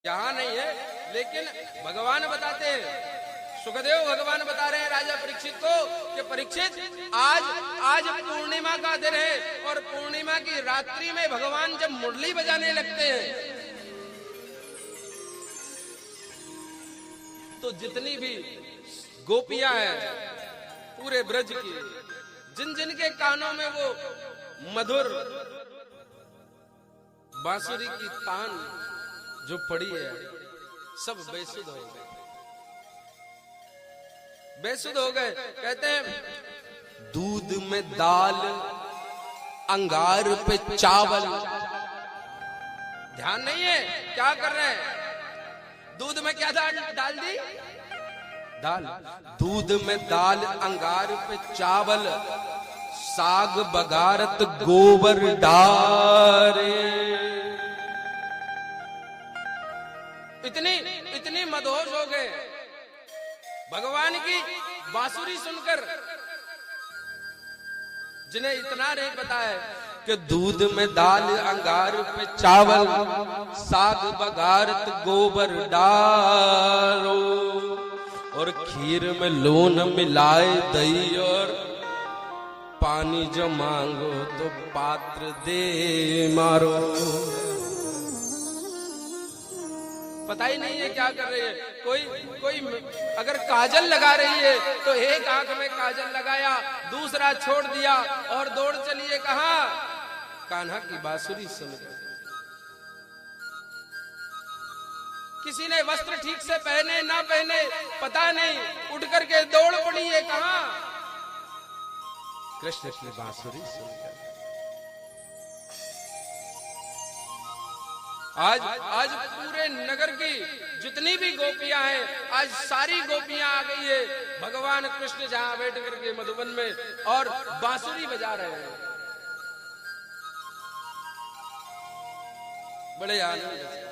यहाँ नहीं है, लेकिन भगवान बताते हैं, सुखदेव भगवान बता रहे हैं राजा परीक्षित को कि परीक्षित आज पूर्णिमा का दिन है और पूर्णिमा की रात्रि में भगवान जब मुरली बजाने लगते हैं तो जितनी भी गोपियां हैं पूरे ब्रज की, जिन जिन के कानों में वो मधुर बांसुरी की तान जो पड़ी है, सब बेसुध हो गए, बेसुध हो गए। कहते हैं दूध में दाल, अंगार पे चावल। ध्यान नहीं है क्या कर रहे हैं? दूध में क्या डाल दी? दाल। दूध में दाल, अंगार पे चावल, साग बगारत गोबर डारे। इतनी मदहोश हो गए भगवान की बांसुरी सुनकर, जिन्हें इतना नहीं पता है कि दूध में दाल, अंगार पे चावल, साग बगारत गोबर डालो, और खीर में लून मिलाए दही, और पानी जो मांगो तो पात्र दे मारो। पता ही नहीं है क्या कर रही है। कोई अगर काजल लगा रही है तो एक आंख में काजल लगाया, दूसरा छोड़ दिया और दौड़ चलिए कहां? कान्हा की बांसुरी सुनकर। किसी ने वस्त्र ठीक से पहने ना पहने पता नहीं, उठ करके दौड़ पड़ी है कहां? कृष्ण की बांसुरी सुनकर। आज पूरे नगर की जितनी भी गोपियां हैं, आज सारी गोपियां आ गई है भगवान कृष्ण जहां बैठ करके मधुबन में, और बांसुरी बजा रहे हैं बड़े आनंद से।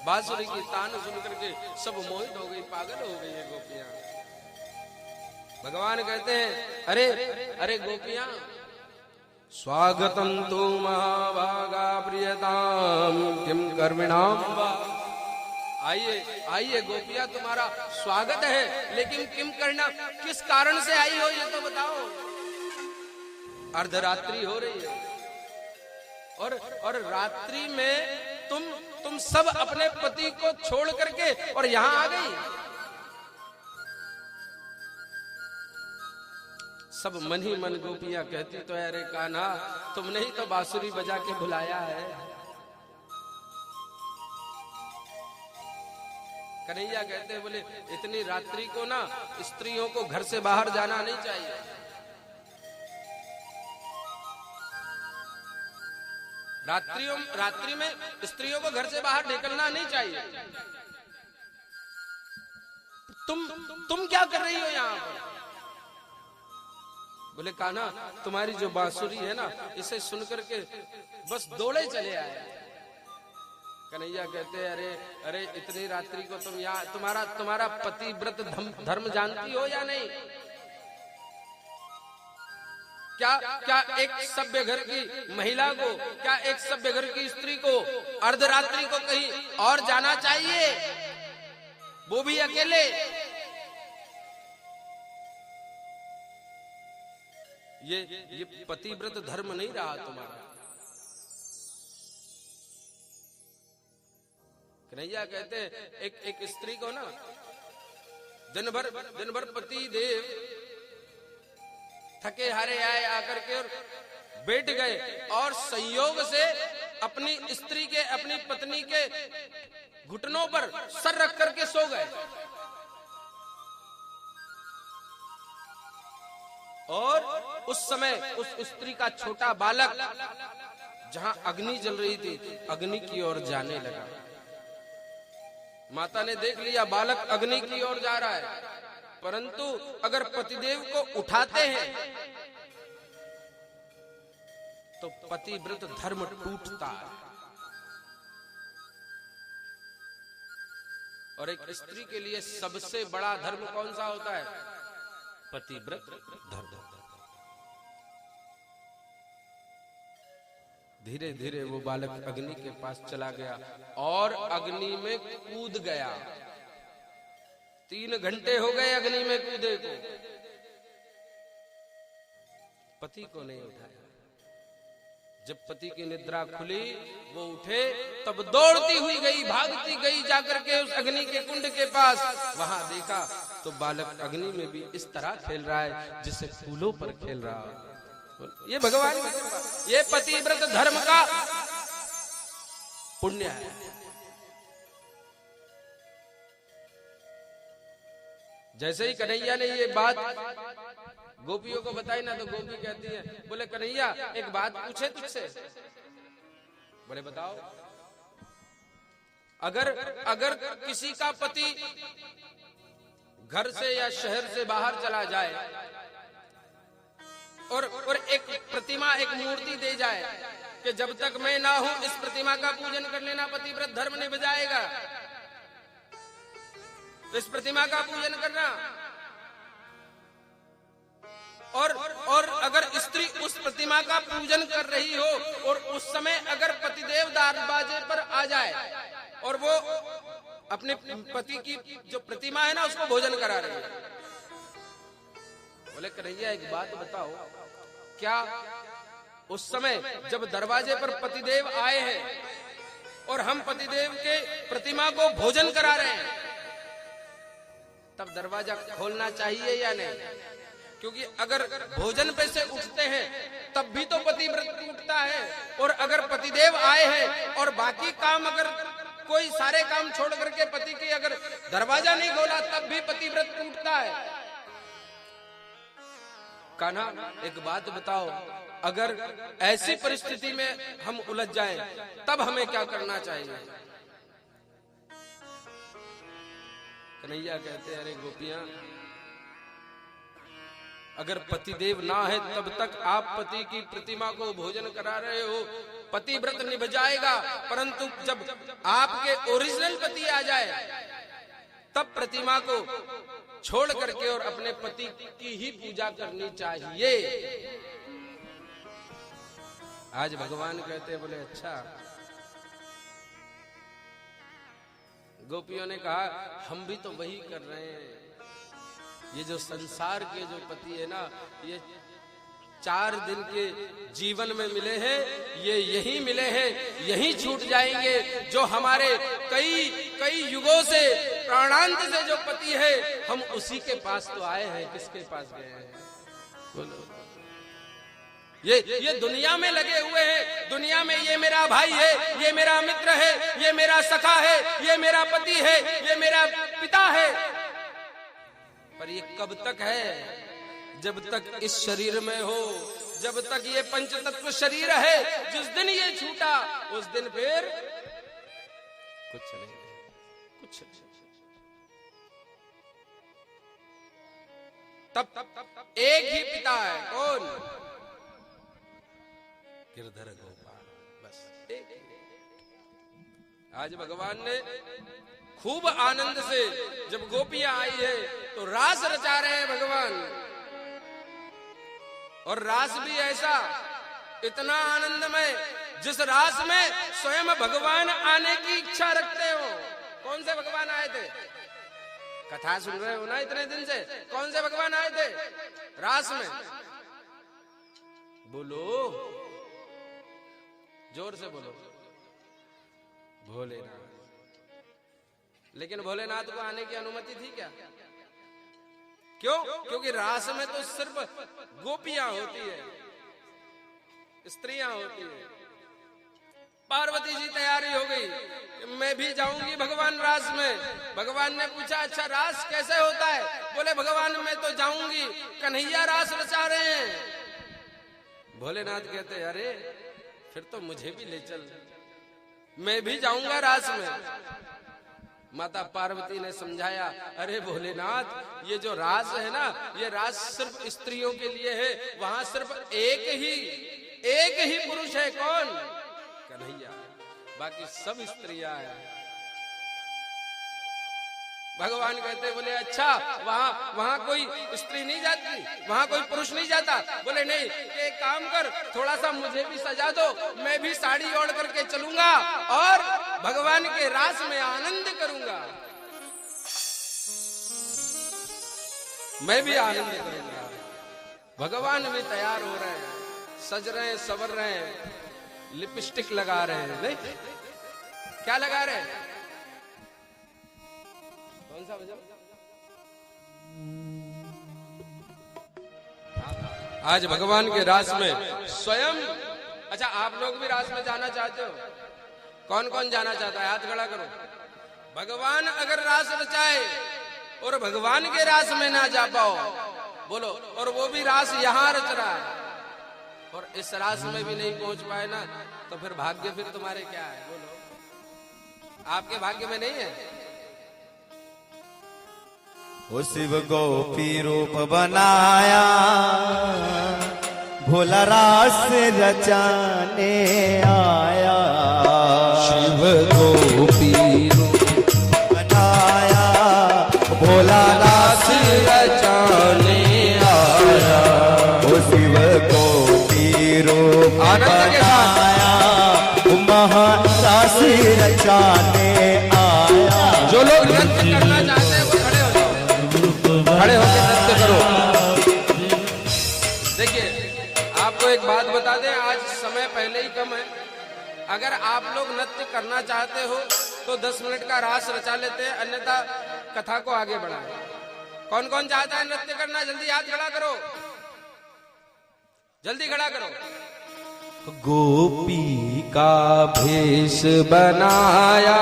बांसुरी की तान सुन करके सब मोहित हो गई, पागल हो गई है गोपियां। भगवान कहते हैं अरे अरे गोपियां, स्वागतम तो महाभागा प्रियताम किम कर्मिणाम वा। आइए आइए गोपियां, तुम्हारा स्वागत है, लेकिन किम करना, किस कारण से आई हो ये तो बताओ। अर्धरात्रि हो रही है और रात्रि में तुम सब अपने पति को छोड़ करके और यहां आ गई। सब मन ही मन गोपियां कहती तो अरे कान्हा, तुमने ही तो बांसुरी बजा के बुलाया है। कन्हैया कहते हैं, बोले इतनी रात्रि को ना स्त्रियों को घर से बाहर जाना नहीं चाहिए। रात्रि में स्त्रियों को घर से बाहर निकलना नहीं चाहिए। तुम क्या कर रही हो यहाँ पर? बोले कान्हा, तुम्हारी जो बांसुरी है ना, इसे सुन करके बस दौड़े चले आए। कन्हैया कहते अरे अरे इतनी रात्रि को तुम यहाँ, तुम्हारा पति व्रत धर्म जानती हो या नहीं? क्या एक सभ्य घर की महिला को, क्या एक सभ्य घर की स्त्री को अर्धरात्रि को कहीं और जाना चाहिए, वो भी अकेले? ये पतिव्रत धर्म नहीं रहा तुम्हारा। कन्हैया कहते एक स्त्री को ना दिन भर पति देव थके हारे आए आकर के और बैठ गए, और संयोग से अपनी स्त्री के, अपनी पत्नी के घुटनों पर सर रख करके सो गए, और उस समय उस स्त्री का छोटा बालक जहां अग्नि जल रही थी, अग्नि की ओर जाने लगा। माता ने देख लिया बालक अग्नि की ओर जा रहा है, परंतु अगर पतिदेव को उठाते हैं तो पतिव्रत धर्म टूटता है। और एक स्त्री के लिए सबसे बड़ा धर्म कौन सा होता है? पतिव्रत धर्म। धीरे धीरे वो बालक अग्नि के पास चला गया और अग्नि में कूद गया। 3 घंटे हो गए अग्नि में कूदे को, पति को नहीं उठाया। जब पति की निद्रा खुली, वो उठे, तब दौड़ती हुई गई, भागती गई जाकर के उस अग्नि के कुंड के पास। वहां देखा तो बालक अग्नि में भी इस तरह खेल रहा है जिससे फूलों पर खेल रहा है। ये भगवान, ये पतिव्रत धर्म का पुण्य है। जैसे ही कन्हैया ने ये बात गोपियों को बताई ना, तो गोपी कहती है, बोले कन्हैया एक बात पूछे तुझसे। बोले बताओ। अगर किसी का पति घर से या शहर से बाहर चला जाए और एक प्रतिमा, एक मूर्ति दे जाए कि जब तक मैं ना हूं इस प्रतिमा का पूजन कर लेना, पतिव्रत धर्म निभ जाएगा, तो इस प्रतिमा का पूजन करना। और अगर स्त्री उस प्रतिमा का पूजन कर रही हो और उस समय अगर पतिदेव दरवाजे पर आ जाए और वो अपने पति की जो प्रतिमा है ना उसको भोजन करा रही है, बोले कन्हैया एक बात बताओ, क्या उस समय जब दरवाजे पर पतिदेव आए हैं और हम पतिदेव के प्रतिमा को भोजन करा रहे हैं, तब दरवाजा खोलना चाहिए या नहीं? क्योंकि अगर भोजन पे से उठते हैं तब भी तो पतिव्रत टूटता है, और अगर पतिदेव आए हैं और बाकी काम, अगर कोई सारे काम छोड़ करके पति की अगर दरवाजा नहीं खोला तब भी पतिव्रत टूटता है। कान्हा एक बात बताओ, अगर ऐसी परिस्थिति में हम उलझ जाएं तब हमें क्या करना चाहिए? कन्हैया कहते हैं, अरे गोपियां, अगर पतिदेव ना है तब तक आप पति की प्रतिमा को भोजन करा रहे हो, पतिव्रत निभ जाएगा, परंतु जब आपके ओरिजिनल पति आ जाए तब प्रतिमा को छोड़ करके और अपने पति की ही पूजा करनी चाहिए। आज भगवान कहते हैं, बोले अच्छा। गोपियों ने कहा हम भी तो वही कर रहे हैं। ये जो संसार के जो पति है ना, ये 4 दिन के जीवन में मिले हैं, ये यही मिले हैं, यही छूट जाएंगे। जो हमारे कई युगों से, प्राणांत से जो पति है, हम उसी के पास तो आए हैं। किसके पास गए हैं? बोलो। ये दुनिया में लगे हुए हैं, दुनिया में ये मेरा भाई है, ये मेरा मित्र है, ये मेरा सखा है, ये मेरा पति है, ये मेरा पिता है, पर ये कब तक है? जब तक इस शरीर में हो, जब तक ये पंचतत्व शरीर है। जिस दिन ये छूटा उस दिन फिर कुछ नहीं, कुछ नहीं। तब एक ही पिता है, कौन? गिरधर गोपाल, बस एक ही। आज भगवान ने खूब आनंद से, जब गोपियां आई है तो रास रचा रहे हैं भगवान, और रास भी ऐसा इतना आनंदमय जिस रास में स्वयं भगवान आने की इच्छा रखते हो। कौन से भगवान आए थे? कथा सुन रहे हो ना इतने दिन से, कौन से भगवान आए थे रास में? बोलो, जोर से बोलो। भोलेनाथ। लेकिन भोलेनाथ को आने की अनुमति थी क्या? क्यों? क्योंकि रास में तो सिर्फ गोपियां होती है, स्त्रियां होती है। पार्वती जी तैयारी हो गई, मैं भी जाऊंगी भगवान रास में। भगवान ने पूछा, अच्छा रास कैसे होता है? बोले भगवान मैं तो जाऊंगी, कन्हैया रास रचा रहे हैं। भोलेनाथ कहते, अरे फिर तो मुझे भी ले चल, मैं भी जाऊंगा रास में। माता पार्वती ने समझाया, अरे भोलेनाथ, ये जो रास है ना, ये रास सिर्फ स्त्रियों के लिए है। वहां सिर्फ एक ही पुरुष है। कौन? कन्हैया। बाकी सब स्त्रियां हैं। भगवान कहते बोले अच्छा वहां कोई स्त्री नहीं जाती, वहां कोई पुरुष नहीं जाता? बोले नहीं। एक काम कर, थोड़ा सा मुझे भी सजा दो, मैं भी साड़ी ओढ़ करके चलूंगा और भगवान के रास में आनंद करूंगा, मैं भी आनंद करूंगा। भगवान भी तैयार हो रहे हैं, सज रहे हैं, सवर रहे हैं, लिपस्टिक लगा रहे हैं। नहीं, क्या लगा रहे हैं? कौन सा भजन? आज भगवान के रास में स्वयं। अच्छा, आप लोग भी रास में जाना चाहते हो? कौन कौन जाना चाहता है? हाथ खड़ा करो। भगवान अगर रास रचाए और भगवान के रास में ना जा पाओ, बोलो, और वो भी रास यहां रच रहा है और इस रास में भी नहीं पहुंच पाए ना, तो फिर भाग्य फिर तुम्हारे क्या है? बोलो, आपके भाग्य में नहीं है? वो शिव गोपी रूप बनाया, भोला रास रचाने आया। शिव गोपी रूप बनाया, भोला रास रचाने आया। वो शिव गोपी रूप बनाया, महारास रचाने आया। जो लोग नृत्य करना चाहते हैं वो खड़े हो जाओ, खड़े होकर नृत्य करो। देखिए, आपको एक बात बता दें, आज समय पहले ही कम है। अगर आप लोग नृत्य करना चाहते हो तो 10 मिनट का रास रचा लेते हैं, अन्यथा कथा को आगे बढ़ाएं। कौन कौन चाहता है नृत्य करना? जल्दी हाथ खड़ा करो, जल्दी खड़ा करो। गोपी का भेष बनाया,